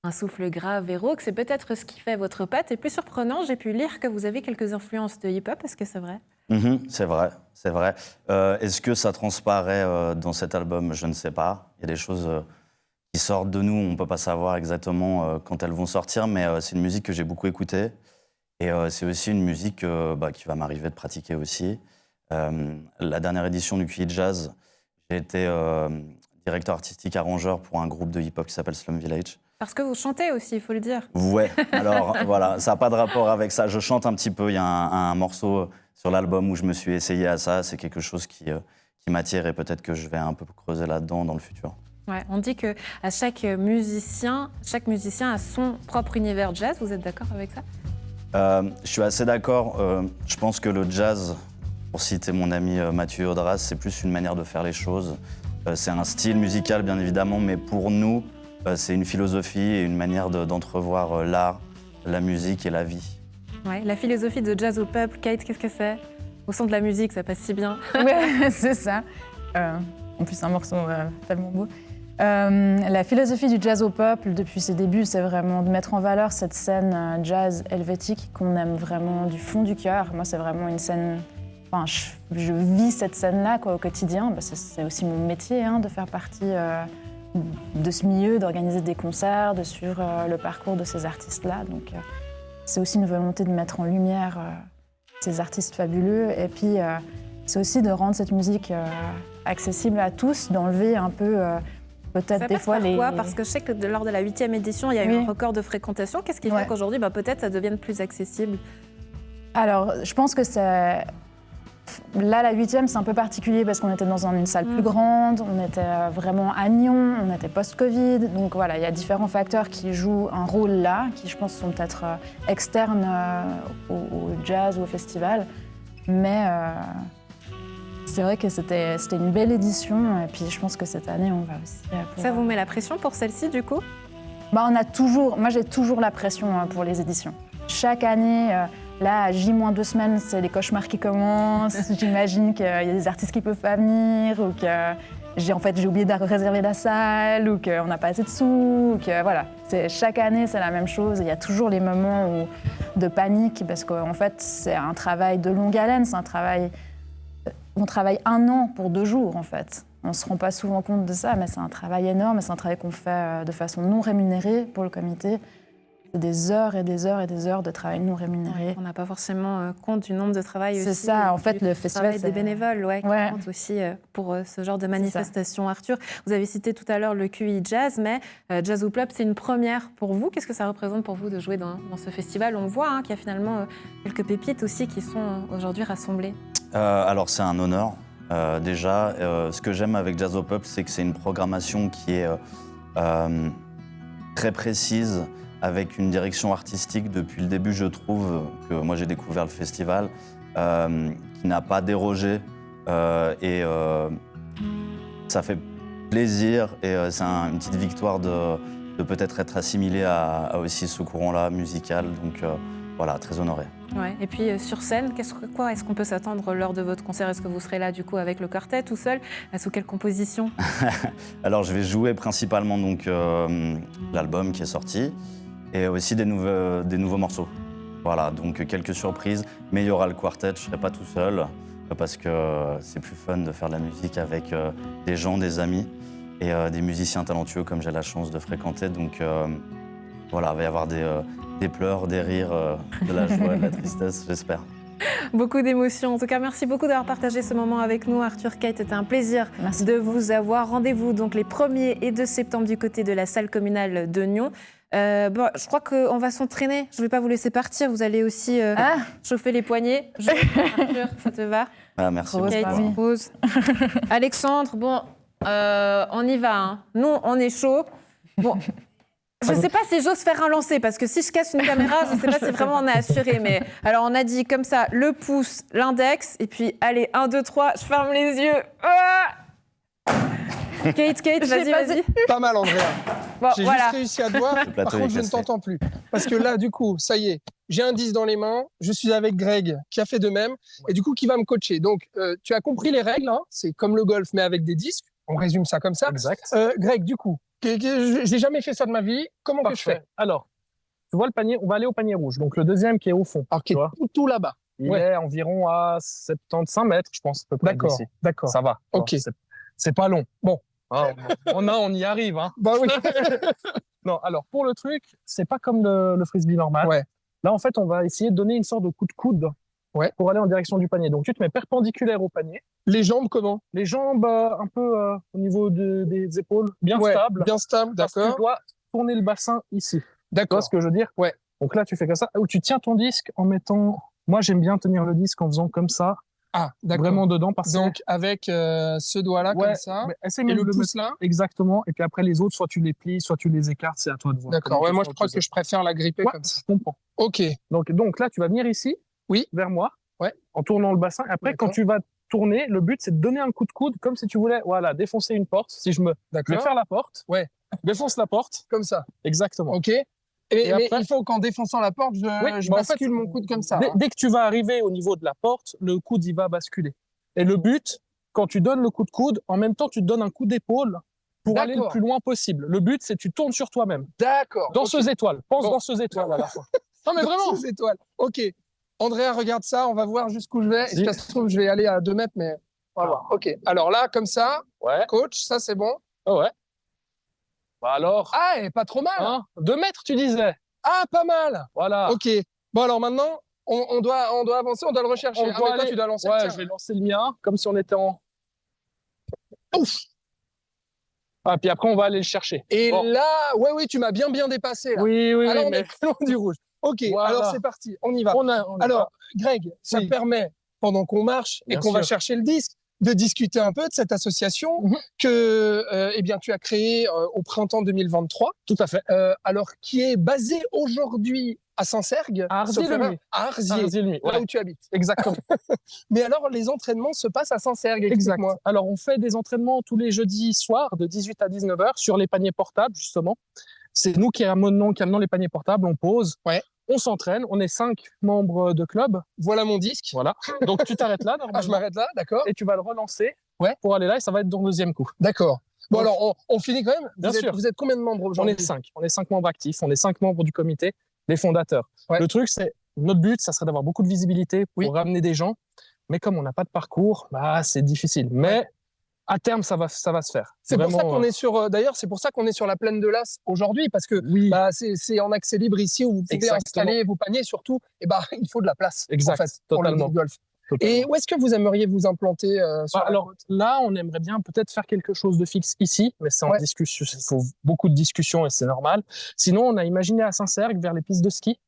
Speaker 1: Un souffle grave et rauque, c'est peut-être ce qui fait votre patte. Et plus surprenant, j'ai pu lire que vous avez quelques influences de hip-hop. Est-ce que c'est vrai?
Speaker 8: C'est vrai, c'est vrai. Est-ce que ça transparaît dans cet album? Je ne sais pas. Il y a des choses qui sortent de nous, on ne peut pas savoir exactement quand elles vont sortir, mais c'est une musique que j'ai beaucoup écoutée. Et c'est aussi une musique qui va m'arriver de pratiquer aussi. La dernière édition du QI Jazz, j'ai été directeur artistique arrangeur pour un groupe de hip-hop qui s'appelle Slum Village.
Speaker 1: Parce que vous chantez aussi, il faut le dire.
Speaker 8: Ouais, alors voilà, ça n'a pas de rapport avec ça. Je chante un petit peu, il y a un morceau sur l'album où je me suis essayé à ça. C'est quelque chose qui m'attire et peut-être que je vais un peu creuser là-dedans dans le futur.
Speaker 1: Ouais, on dit que à chaque musicien a son propre univers jazz. Vous êtes d'accord avec ça?
Speaker 8: Je suis assez d'accord. Je pense que le jazz, pour citer mon ami Mathieu Audras, c'est plus une manière de faire les choses. C'est un style musical, bien évidemment, mais pour nous, c'est une philosophie et une manière d'entrevoir l'art, la musique et la vie.
Speaker 1: Ouais, la philosophie de jazz au peuple, Kate, qu'est-ce que c'est? Au son de la musique, ça passe si bien.
Speaker 7: Ouais, c'est ça. En plus, un morceau tellement beau. La philosophie du jazz au peuple, depuis ses débuts, c'est vraiment de mettre en valeur cette scène jazz helvétique qu'on aime vraiment du fond du cœur. Moi, c'est vraiment une scène... Enfin, je vis cette scène-là au quotidien. C'est aussi mon métier, de faire partie de ce milieu, d'organiser des concerts, de suivre le parcours de ces artistes-là. Donc, c'est aussi une volonté de mettre en lumière ces artistes fabuleux. Et puis, c'est aussi de rendre cette musique accessible à tous, d'enlever un peu... peut-être des fois
Speaker 1: les... Parce que je sais que lors de la 8e édition, il y a eu un record de fréquentation. Qu'est-ce qui fait qu'aujourd'hui, peut-être, ça devienne plus accessible?
Speaker 7: Alors, je pense que c'est... Là, la 8e, c'est un peu particulier parce qu'on était dans une salle plus grande, on était vraiment à Nyon, on était post-Covid. Donc voilà, il y a différents facteurs qui jouent un rôle là, qui, je pense, sont peut-être externes au jazz ou au festival. Mais... c'est vrai que c'était une belle édition et puis je pense que cette année, on va aussi...
Speaker 1: Ça vous met la pression pour celle-ci, du coup?
Speaker 7: Moi, j'ai toujours la pression pour les éditions. Chaque année, là, à J-2 semaines, c'est les cauchemars qui commencent. J'imagine qu'il y a des artistes qui ne peuvent pas venir ou que j'ai oublié de réserver la salle ou qu'on n'a pas assez de sous. Ou que, voilà. Chaque année, c'est la même chose. Il y a toujours les moments de panique parce qu'en fait, c'est un travail de longue haleine, c'est un travail... On travaille 1 an pour 2 jours, en fait. On ne se rend pas souvent compte de ça, mais c'est un travail énorme, c'est un travail qu'on fait de façon non rémunérée pour le comité. des heures et des heures et des heures de travail non rémunéré.
Speaker 1: On n'a pas forcément compte du nombre de travail aussi.
Speaker 7: C'est ça, en fait, le festival,
Speaker 1: travail des bénévoles, qui
Speaker 7: Ouais.
Speaker 1: compte aussi pour ce genre de manifestation. Arthur, vous avez cité tout à l'heure le QI Jazz, mais Jazz ou Plop, c'est une première pour vous. Qu'est-ce que ça représente pour vous de jouer dans ce festival? On voit qu'il y a finalement quelques pépites aussi qui sont aujourd'hui rassemblées.
Speaker 8: Alors c'est un honneur. Déjà, ce que j'aime avec Jazz au Peuple, c'est que c'est une programmation qui est très précise, avec une direction artistique depuis le début, je trouve, que moi j'ai découvert le festival, qui n'a pas dérogé. Et ça fait plaisir et c'est une petite victoire de peut-être être assimilé à aussi ce courant-là musical. Donc voilà, très honoré.
Speaker 1: Ouais. Et puis sur scène, quoi est-ce qu'on peut s'attendre lors de votre concert? Est-ce que vous serez là du coup avec le quartet tout seul? Sous quelle composition?
Speaker 8: Alors je vais jouer principalement donc l'album qui est sorti et aussi des nouveaux morceaux. Voilà, donc quelques surprises, mais il y aura le quartet, je ne serai pas tout seul parce que c'est plus fun de faire de la musique avec des gens, des amis et des musiciens talentueux comme j'ai la chance de fréquenter. Donc voilà, il va y avoir des pleurs, des rires, de la joie, de la tristesse, j'espère.
Speaker 1: Beaucoup d'émotions. En tout cas, merci beaucoup d'avoir partagé ce moment avec nous. Arthur Kate, c'était un plaisir de vous avoir. Rendez-vous donc les 1er et 2 septembre du côté de la salle communale de Nyon. Je crois qu'on va s'entraîner. Je ne vais pas vous laisser partir. Vous allez aussi chauffer les poignets. Arthur, ça te va?
Speaker 8: Merci
Speaker 1: Kate,
Speaker 8: beaucoup.
Speaker 1: pause. Alexandre, bon, on y va. Hein. Nous, on est chaud. Bon. Je ne sais pas si j'ose faire un lancer, parce que si je casse une caméra, je ne sais pas si vraiment on est assuré. Mais alors, on a dit comme ça, le pouce, l'index, et puis allez, 1, 2, 3, je ferme les yeux. Ah Kate, vas-y.
Speaker 4: Pas mal, Andrea.
Speaker 1: Bon,
Speaker 4: J'ai
Speaker 1: voilà.
Speaker 4: juste réussi à te voir. Par contre, je ne t'entends plus. Parce que là, du coup, ça y est, j'ai un 10 dans les mains. Je suis avec Greg, qui a fait de même, et du coup, qui va me coacher. Donc, tu as compris les règles. Hein, c'est comme le golf, mais avec des disques. On résume ça comme ça.
Speaker 3: Exact.
Speaker 4: Greg, du coup, je n'ai jamais fait ça de ma vie. Comment que je fais?
Speaker 3: Alors, tu vois le panier, on va aller au panier rouge. Donc, le deuxième qui est au fond.
Speaker 4: Alors, qui
Speaker 3: tu
Speaker 4: est
Speaker 3: vois.
Speaker 4: tout là-bas.
Speaker 3: Il est environ à 75 mètres, je pense, à peu près.
Speaker 4: D'accord,
Speaker 3: d'ici.
Speaker 4: d'accord.
Speaker 3: Ça va.
Speaker 4: Ok.
Speaker 3: C'est pas long.
Speaker 4: Bon.
Speaker 3: Ah, on y arrive. Hein.
Speaker 4: Bah oui.
Speaker 3: Non, alors, pour le truc, c'est pas comme le frisbee normal.
Speaker 4: Ouais.
Speaker 3: Là, en fait, on va essayer de donner une sorte de coup de coude pour aller en direction du panier. Donc, tu te mets perpendiculaire au panier.
Speaker 4: Les jambes, comment?
Speaker 3: Les jambes un peu au niveau des épaules, bien stables.
Speaker 4: Bien stable,
Speaker 3: Parce que
Speaker 4: d'accord.
Speaker 3: tu dois tourner le bassin ici. Tu vois
Speaker 4: D'accord.
Speaker 3: ce que je veux dire?
Speaker 4: Ouais.
Speaker 3: Donc là, tu fais comme ça. Ou tu tiens ton disque en mettant... Moi, j'aime bien tenir le disque en faisant comme ça,
Speaker 4: Ah, d'accord.
Speaker 3: vraiment dedans. Parce
Speaker 4: Donc, avec ce doigt-là,
Speaker 3: Ouais,
Speaker 4: comme ça,
Speaker 3: mais essaie
Speaker 4: et
Speaker 3: même
Speaker 4: le
Speaker 3: de le
Speaker 4: pouce
Speaker 3: mettre
Speaker 4: là.
Speaker 3: exactement. Et puis après, les autres, soit tu les plies, soit tu les écartes. C'est à toi de voir.
Speaker 4: D'accord.
Speaker 3: Comment
Speaker 4: Ouais,
Speaker 3: tu
Speaker 4: moi,
Speaker 3: sens
Speaker 4: je crois
Speaker 3: le
Speaker 4: que je préfère la gripper
Speaker 3: Ouais,
Speaker 4: comme ça.
Speaker 3: je comprends.
Speaker 4: Ok.
Speaker 3: Donc là, tu vas venir ici, vers moi, en tournant le bassin. Après, quand tu vas tourner, le but, c'est de donner un coup de coude, comme si tu voulais défoncer une porte. Si je vais faire la porte, défonce la porte.
Speaker 4: Comme ça.
Speaker 3: Exactement.
Speaker 4: Ok. Mais
Speaker 3: après-
Speaker 4: il faut qu'en défonçant la porte, je
Speaker 3: bah en
Speaker 4: bascule
Speaker 3: fait,
Speaker 4: mon coude comme ça.
Speaker 3: Dès que tu vas arriver au niveau de la porte, le coude, il va basculer. Et le but, quand tu donnes le coup de coude, en même temps, tu te donnes un coup d'épaule pour aller le plus loin possible. Le but, c'est que tu tournes sur toi-même.
Speaker 4: D'accord.
Speaker 3: Danseuse étoile. Pense danseuse étoile à la fois.
Speaker 4: Non, mais vraiment. Danseuse étoile. Ok. Andrea, regarde ça. On va voir jusqu'où je vais. Et si ça se trouve, je vais aller à 2 mètres, mais on va voir. Ok. Alors là, comme ça, coach, ça c'est bon.
Speaker 3: Oh ouais. Bah alors.
Speaker 4: Ah, et pas trop mal.
Speaker 3: Hein 2 mètres, tu disais.
Speaker 4: Ah, pas mal.
Speaker 3: Voilà.
Speaker 4: Ok. Bon, alors maintenant, on doit avancer, on doit le rechercher.
Speaker 3: On doit
Speaker 4: mais toi,
Speaker 3: aller-
Speaker 4: tu dois lancer.
Speaker 3: Ouais,
Speaker 4: Tiens.
Speaker 3: je vais lancer le mien, comme si on était en. Ouf. Ah, puis après, on va aller le chercher.
Speaker 4: Et
Speaker 3: Bon.
Speaker 4: là, oui, tu m'as bien dépassé. Là.
Speaker 3: Oui,
Speaker 4: Alors, on
Speaker 3: mais
Speaker 4: est très loin du rouge. Ok,
Speaker 3: Voilà.
Speaker 4: alors c'est parti, on y va.
Speaker 3: on a-
Speaker 4: Alors, Greg, ça
Speaker 3: Oui.
Speaker 4: permet, pendant qu'on marche et
Speaker 3: Bien
Speaker 4: qu'on va
Speaker 3: sûr.
Speaker 4: chercher le disque, de discuter un peu de cette association
Speaker 3: Mhm.
Speaker 4: que eh bien, tu as créée au printemps 2023.
Speaker 3: Tout à fait.
Speaker 4: Alors, qui est basée aujourd'hui à Saint-Sergue,
Speaker 3: À
Speaker 4: sauf erreur,
Speaker 3: Arzier-le-Nuit.
Speaker 4: à Arzier,
Speaker 3: Arzier-le-Nuit,
Speaker 4: là
Speaker 3: ouais.
Speaker 4: où tu habites.
Speaker 3: Exactement.
Speaker 4: Mais alors, les entraînements se passent à Saint-Sergue,
Speaker 3: Exact.
Speaker 4: explique-moi.
Speaker 3: Alors, on fait des entraînements tous les jeudis soirs de 18 à 19h sur les paniers portables, justement. C'est nous qui amenons les paniers portables, on pose, on s'entraîne, on est 5 membres de club.
Speaker 4: Voilà mon disque.
Speaker 3: Voilà. Donc, tu t'arrêtes là, normalement.
Speaker 4: Ah, je m'arrête là, d'accord.
Speaker 3: Et tu vas le relancer pour aller là, et ça va être ton deuxième coup.
Speaker 4: D'accord. Bon,
Speaker 3: Donc,
Speaker 4: alors, on finit quand même.
Speaker 3: Bien sûr.
Speaker 4: Vous êtes combien de membres
Speaker 3: On
Speaker 4: aujourd'hui?
Speaker 3: est 5. On est 5 membres actifs, on est 5 membres du comité, les fondateurs.
Speaker 4: Ouais.
Speaker 3: Le truc, c'est, notre but, ça serait d'avoir beaucoup de visibilité pour ramener des gens. Mais comme on n'a pas de parcours, c'est difficile. Mais À terme, ça va se faire.
Speaker 4: C'est pour ça
Speaker 3: Vraiment,
Speaker 4: qu'on est sur. D'ailleurs, c'est pour ça qu'on est sur la plaine de l'As aujourd'hui, parce que
Speaker 3: Oui,
Speaker 4: c'est en accès libre ici où vous pouvez
Speaker 3: Exactement.
Speaker 4: installer vos paniers. Surtout, il faut de la place.
Speaker 3: Exact,
Speaker 4: en fait, pour le
Speaker 3: totalement.
Speaker 4: disc golf.
Speaker 3: totalement.
Speaker 4: Et où est-ce que vous aimeriez vous implanter sur la
Speaker 3: Alors
Speaker 4: côte?
Speaker 3: là, on aimerait bien peut-être faire quelque chose de fixe ici, mais c'est en
Speaker 4: Ouais.
Speaker 3: discussion. Il faut beaucoup de discussions et c'est normal. Sinon, on a imaginé à Saint-Cergue vers les pistes de ski,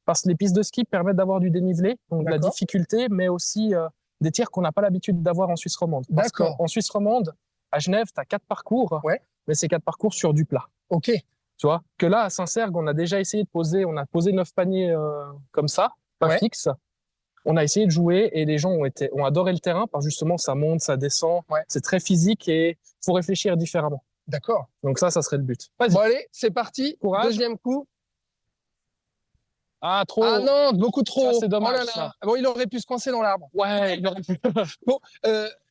Speaker 3: parce que les pistes de ski permettent d'avoir du dénivelé, donc de la
Speaker 4: D'accord.
Speaker 3: difficulté, mais aussi des tirs qu'on n'a pas l'habitude d'avoir en Suisse romande. Parce
Speaker 4: D'accord.
Speaker 3: qu'en Suisse romande, à Genève, tu as 4 parcours,
Speaker 4: Ouais.
Speaker 3: mais c'est 4 parcours sur du plat.
Speaker 4: Ok.
Speaker 3: Tu vois, que là, à Saint-Cergue, on a déjà essayé de poser, on a posé 9 paniers comme ça, pas
Speaker 4: Ouais.
Speaker 3: fixe. On a essayé de jouer et les gens ont adoré le terrain parce que justement, ça monte, ça descend.
Speaker 4: Ouais.
Speaker 3: C'est très physique et il faut réfléchir différemment.
Speaker 4: D'accord.
Speaker 3: Donc ça serait le but. Vas-y.
Speaker 4: Bon, allez, c'est parti.
Speaker 3: Courage.
Speaker 4: Deuxième coup.
Speaker 3: Ah, trop.
Speaker 4: Ah non, beaucoup trop.
Speaker 3: Ça, c'est dommage,
Speaker 4: Oh là là.
Speaker 3: ça.
Speaker 4: Bon, il aurait pu se coincer dans l'arbre.
Speaker 3: Ouais, il aurait pu.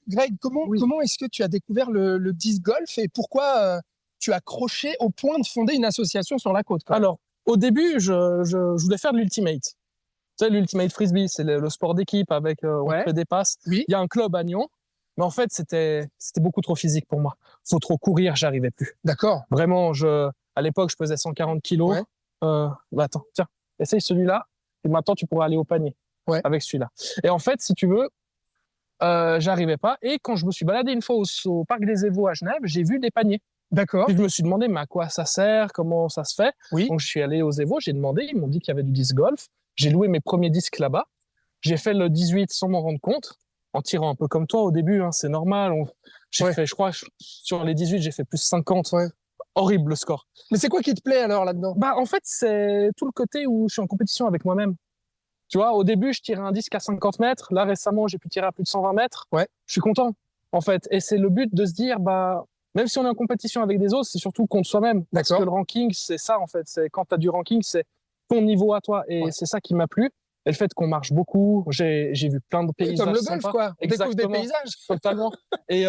Speaker 4: Greg, comment est-ce que tu as découvert le disc golf et pourquoi tu as accroché au point de fonder une association sur la côte, quoi?
Speaker 3: Alors, au début, je voulais faire de l'ultimate. Tu sais, l'ultimate frisbee, c'est le sport d'équipe avec on
Speaker 4: Ouais.
Speaker 3: fait des passes.
Speaker 4: Oui.
Speaker 3: Il y a un club à Nyon, mais en fait, c'était beaucoup trop physique pour moi. Faut trop courir, j'arrivais plus.
Speaker 4: D'accord.
Speaker 3: Vraiment, à l'époque, je pesais 140 kilos.
Speaker 4: Ouais.
Speaker 3: Bah attends, tiens, essaye celui-là, et maintenant tu pourras aller au panier avec celui-là. Et en fait, si tu veux, j'arrivais pas. Et quand je me suis baladé une fois au Parc des Évaux à Genève, j'ai vu des paniers.
Speaker 4: D'accord.
Speaker 3: Puis je me suis demandé, mais à quoi ça sert? Comment ça se fait?
Speaker 4: Oui.
Speaker 3: Donc je suis allé aux Évaux, j'ai demandé, ils m'ont dit qu'il y avait du disc golf. J'ai loué mes premiers disques là-bas. J'ai fait le 18 sans m'en rendre compte, en tirant un peu comme toi au début, hein, c'est normal. J'ai fait, je crois, sur les 18, j'ai fait plus 50.
Speaker 4: Ouais.
Speaker 3: Horrible le score.
Speaker 4: Mais c'est quoi qui te plaît alors là-dedans?
Speaker 3: Bah, en fait, c'est tout le côté où je suis en compétition avec moi-même. Tu vois, au début, je tirais un disque à 50 mètres. Là, récemment, j'ai pu tirer à plus de 120 mètres.
Speaker 4: Ouais.
Speaker 3: Je suis content, en fait. Et c'est le but de se dire, bah, même si on est en compétition avec des autres, c'est surtout contre soi-même. Parce
Speaker 4: D'accord.
Speaker 3: que le ranking, c'est ça, en fait. C'est quand tu as du ranking, c'est ton niveau à toi. Et c'est ça qui m'a plu. Et le fait qu'on marche beaucoup, j'ai vu plein de paysages
Speaker 4: Comme le golf,
Speaker 3: sympas.
Speaker 4: quoi. On découvre des
Speaker 3: Exactement.
Speaker 4: paysages.
Speaker 3: Totalement. Et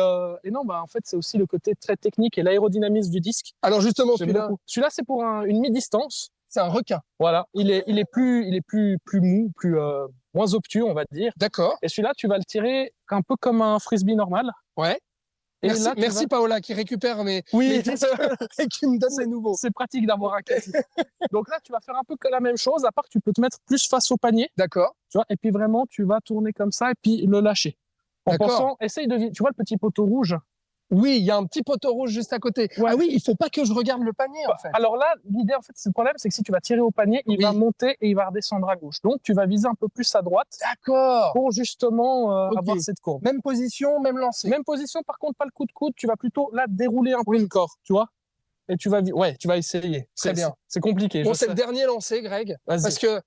Speaker 3: non, bah, en fait, c'est aussi le côté très technique et l'aérodynamisme du disque.
Speaker 4: Alors justement,
Speaker 3: J'aime
Speaker 4: celui-là,
Speaker 3: beaucoup. Celui-là, c'est pour une mi-distance.
Speaker 4: c'est un requin.
Speaker 3: Voilà. Il est plus mou, moins obtus, on va dire.
Speaker 4: D'accord.
Speaker 3: Et celui-là, tu vas le tirer un peu comme un frisbee normal.
Speaker 4: Ouais.
Speaker 3: Et
Speaker 4: Merci,
Speaker 3: là, tu
Speaker 4: merci
Speaker 3: vas-
Speaker 4: Paola qui récupère mes
Speaker 3: Oui,
Speaker 4: disques et qui me donne les nouveaux.
Speaker 3: c'est pratique d'avoir un casier. Donc là, tu vas faire un peu que la même chose, à part que tu peux te mettre plus face au panier,
Speaker 4: D'accord.
Speaker 3: tu vois, et puis vraiment, tu vas tourner comme ça et puis le lâcher. En
Speaker 4: D'accord.
Speaker 3: pensant, essaye de, tu vois le petit poteau rouge?
Speaker 4: Oui, il y a un petit poteau rouge juste à côté.
Speaker 3: Ouais.
Speaker 4: Ah oui, il faut pas que je regarde le panier en fait.
Speaker 3: Alors là, l'idée, en fait, c'est le problème, c'est que si tu vas tirer au panier, il
Speaker 4: Oui.
Speaker 3: va monter et il va redescendre à gauche. Donc, tu vas viser un peu plus à droite
Speaker 4: D'accord.
Speaker 3: pour justement
Speaker 4: Ok.
Speaker 3: avoir cette courbe.
Speaker 4: Même position, même lancé.
Speaker 3: Même position, par contre, pas le coup de coude, tu vas plutôt là dérouler un peu le corps, tu vois. Et tu vas essayer.
Speaker 4: Très bien.
Speaker 3: C'est compliqué.
Speaker 4: Bon,
Speaker 3: je
Speaker 4: c'est
Speaker 3: sais.
Speaker 4: le dernier lancé, Greg.
Speaker 3: Vas-y.
Speaker 4: Parce que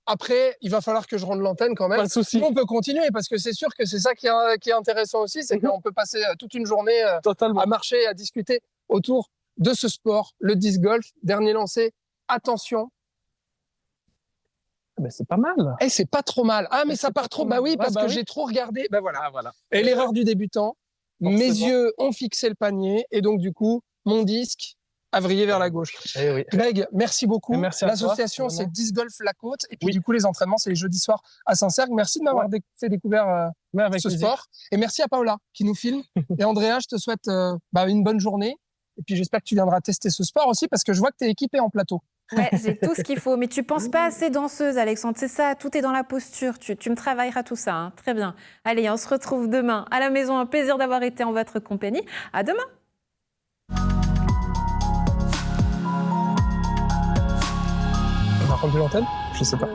Speaker 4: après, il va falloir que je rende l'antenne quand même.
Speaker 3: Pas de souci.
Speaker 4: Sinon, on peut continuer parce que c'est sûr que c'est ça qui est intéressant aussi, c'est qu'on peut passer toute une journée
Speaker 3: Totalement.
Speaker 4: à marcher, à discuter autour de ce sport, le disc golf. Dernier lancé. Attention.
Speaker 3: Ben, c'est pas mal.
Speaker 4: Eh, c'est pas trop mal. Ah, mais ça
Speaker 3: C'est
Speaker 4: part
Speaker 3: pas
Speaker 4: trop.
Speaker 3: trop
Speaker 4: Bah
Speaker 3: mal.
Speaker 4: oui,
Speaker 3: Ouais,
Speaker 4: parce
Speaker 3: bah
Speaker 4: que
Speaker 3: oui.
Speaker 4: j'ai trop regardé. Ben voilà.
Speaker 3: Ah, voilà.
Speaker 4: Et l'erreur du débutant.
Speaker 3: Forcément.
Speaker 4: Mes yeux ont fixé le panier et donc du coup, mon disque a vrillé vers la gauche.
Speaker 3: Eh oui.
Speaker 4: Greg, merci beaucoup.
Speaker 3: Et merci à toi,
Speaker 4: L'association, c'est
Speaker 3: vraiment.
Speaker 4: Disc Golf La Côte. Et puis
Speaker 3: Oui.
Speaker 4: du coup, les entraînements, c'est les jeudis soirs à Saint-Cergue. Merci de m'avoir fait découvrir
Speaker 3: Mais avec
Speaker 4: ce
Speaker 3: plaisir.
Speaker 4: sport. Et merci à Paola qui nous filme. Et Andrea, je te souhaite une bonne journée. Et puis j'espère que tu viendras tester ce sport aussi parce que je vois que tu es équipée en plateau.
Speaker 1: Ouais, j'ai tout ce qu'il faut. Mais tu penses pas assez danseuse, Alexandre. C'est ça, tout est dans la posture. Tu me travailleras tout ça. Hein. Très bien. Allez, on se retrouve demain à la maison. Un plaisir d'avoir été en votre compagnie. À demain.
Speaker 3: On va rendre l'antenne? Je sais pas.